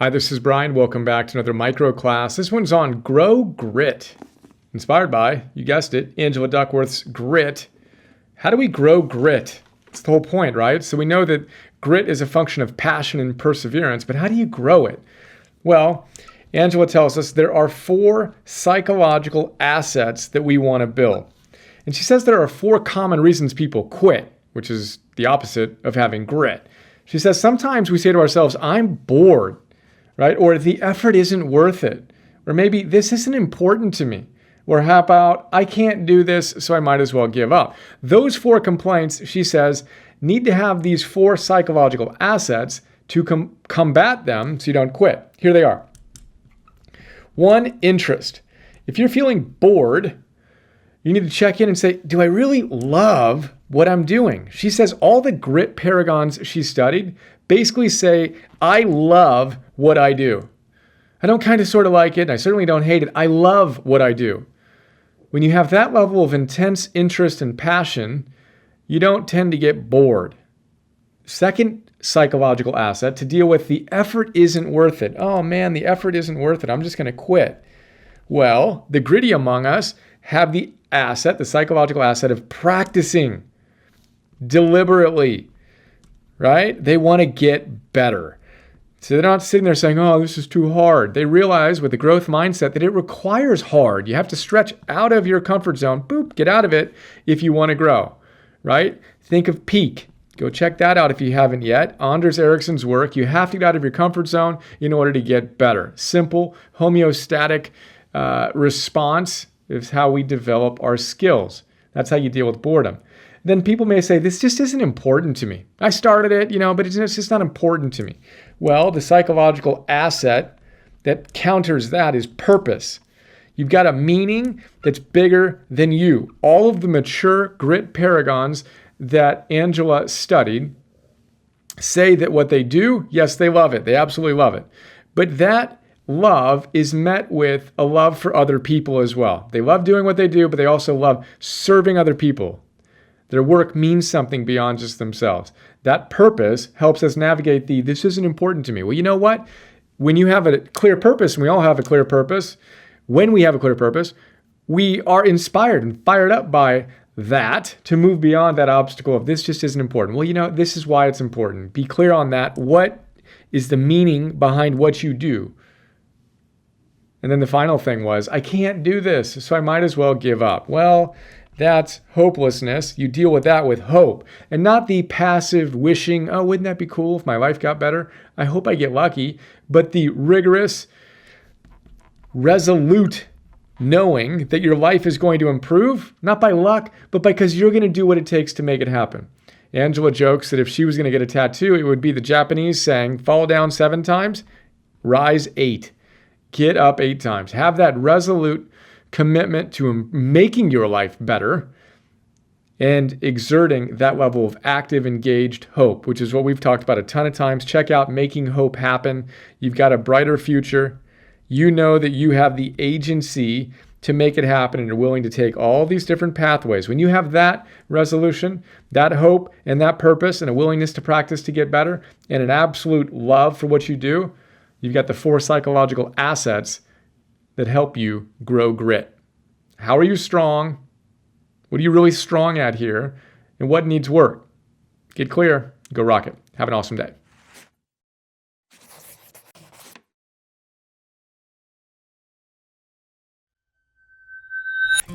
Hi, this is Brian. Welcome back to another micro class. This one's on Grow Grit, inspired by, you guessed it, Angela Duckworth's Grit. How do we grow grit? That's the whole point, right? So we know that grit is a function of passion and perseverance, but how do you grow it? Well, Angela tells us there are 4 psychological assets that we want to build. And she says there are 4 common reasons people quit, which is the opposite of having grit. She says sometimes we say to ourselves, I'm bored, right? Or the effort isn't worth it. Or maybe this isn't important to me. Or how about I can't do this, so I might as well give up. Those 4 complaints, she says, need to have these 4 psychological assets to combat them so you don't quit. Here they are. 1, interest. If you're feeling bored, you need to check in and say, do I really love what I'm doing? She says all the grit paragons she studied basically say, I love what I do. I don't kind of sort of like it, and I certainly don't hate it. I love what I do. When you have that level of intense interest and passion, you don't tend to get bored. Second psychological asset, to deal with the effort isn't worth it. Oh man, the effort isn't worth it. I'm just going to quit. Well, the gritty among us have the asset, the psychological asset of practicing deliberately, right? They want to get better. So they're not sitting there saying, oh, this is too hard. They realize with the growth mindset that it requires hard. You have to stretch out of your comfort zone, boop, get out of it if you want to grow, right? Think of peak. Go check that out if you haven't yet. Anders Ericsson's work. You have to get out of your comfort zone in order to get better. Simple, homeostatic response is how we develop our skills. That's how you deal with boredom. Then people may say, this just isn't important to me. I started it, but it's just not important to me. Well, the psychological asset that counters that is purpose. You've got a meaning that's bigger than you. All of the mature grit paragons that Angela studied say that what they do, yes, they love it. They absolutely love it. But that love is met with a love for other people as well. They love doing what they do, but they also love serving other people. Their work means something beyond just themselves. That purpose helps us navigate this isn't important to me. Well, you know what? When you have a clear purpose, and we all have a clear purpose, when we have a clear purpose, we are inspired and fired up by that to move beyond that obstacle of this just isn't important. Well, this is why it's important. Be clear on that. What is the meaning behind what you do? And then the final thing was, I can't do this, so I might as well give up. Well, that's hopelessness. You deal with that with hope and not the passive wishing, oh, wouldn't that be cool if my life got better? I hope I get lucky. But the rigorous, resolute knowing that your life is going to improve, not by luck, but because you're going to do what it takes to make it happen. Angela jokes that if she was going to get a tattoo, it would be the Japanese saying, fall down 7 times, rise 8. Get up 8 times. Have that resolute commitment to making your life better and exerting that level of active, engaged hope, which is what we've talked about a ton of times. Check out Making Hope Happen. You've got a brighter future. You know that you have the agency to make it happen and you're willing to take all these different pathways. When you have that resolution, that hope, and that purpose, and a willingness to practice to get better, and an absolute love for what you do, you've got the 4 psychological assets that help you grow grit. How are you strong? What are you really strong at here? And what needs work? Get clear. Go rock it. Have an awesome day.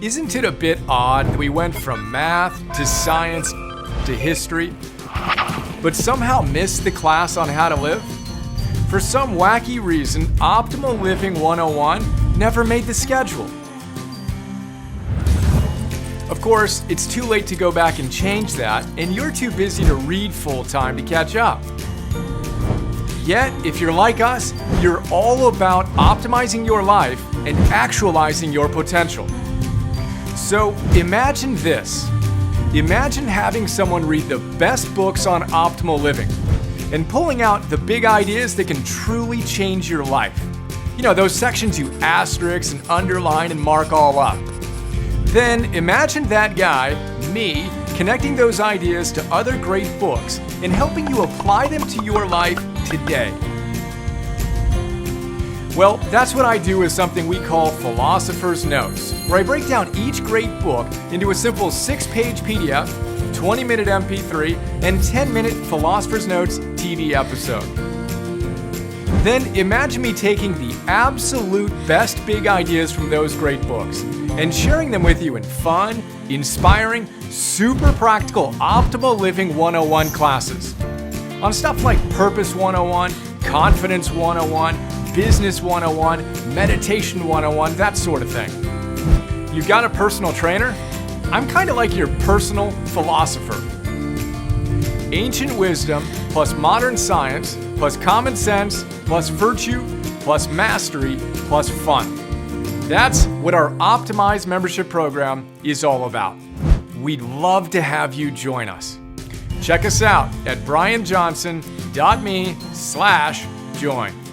Isn't it a bit odd that we went from math to science to history, but somehow missed the class on how to live? For some wacky reason, Optimal Living 101 never made the schedule. Of course, it's too late to go back and change that, and you're too busy to read full-time to catch up. Yet, if you're like us, you're all about optimizing your life and actualizing your potential. So imagine this. Imagine having someone read the best books on optimal living and pulling out the big ideas that can truly change your life. Those sections you asterisk and underline and mark all up. Then imagine that guy, me, connecting those ideas to other great books and helping you apply them to your life today. Well, that's what I do with something we call Philosophers Notes, where I break down each great book into a simple 6-page PDF, 20-minute MP3, and 10-minute Philosophers Notes TV episode. Then imagine me taking the absolute best big ideas from those great books and sharing them with you in fun, inspiring, super practical, optimal living 101 classes. On stuff like Purpose 101, Confidence 101, Business 101, Meditation 101, that sort of thing. You've got a personal trainer? I'm kind of like your personal philosopher. Ancient wisdom plus modern science plus common sense plus virtue plus mastery plus fun. That's what our optimized membership program is all about. We'd love to have you join us. Check us out at brianjohnson.me/join.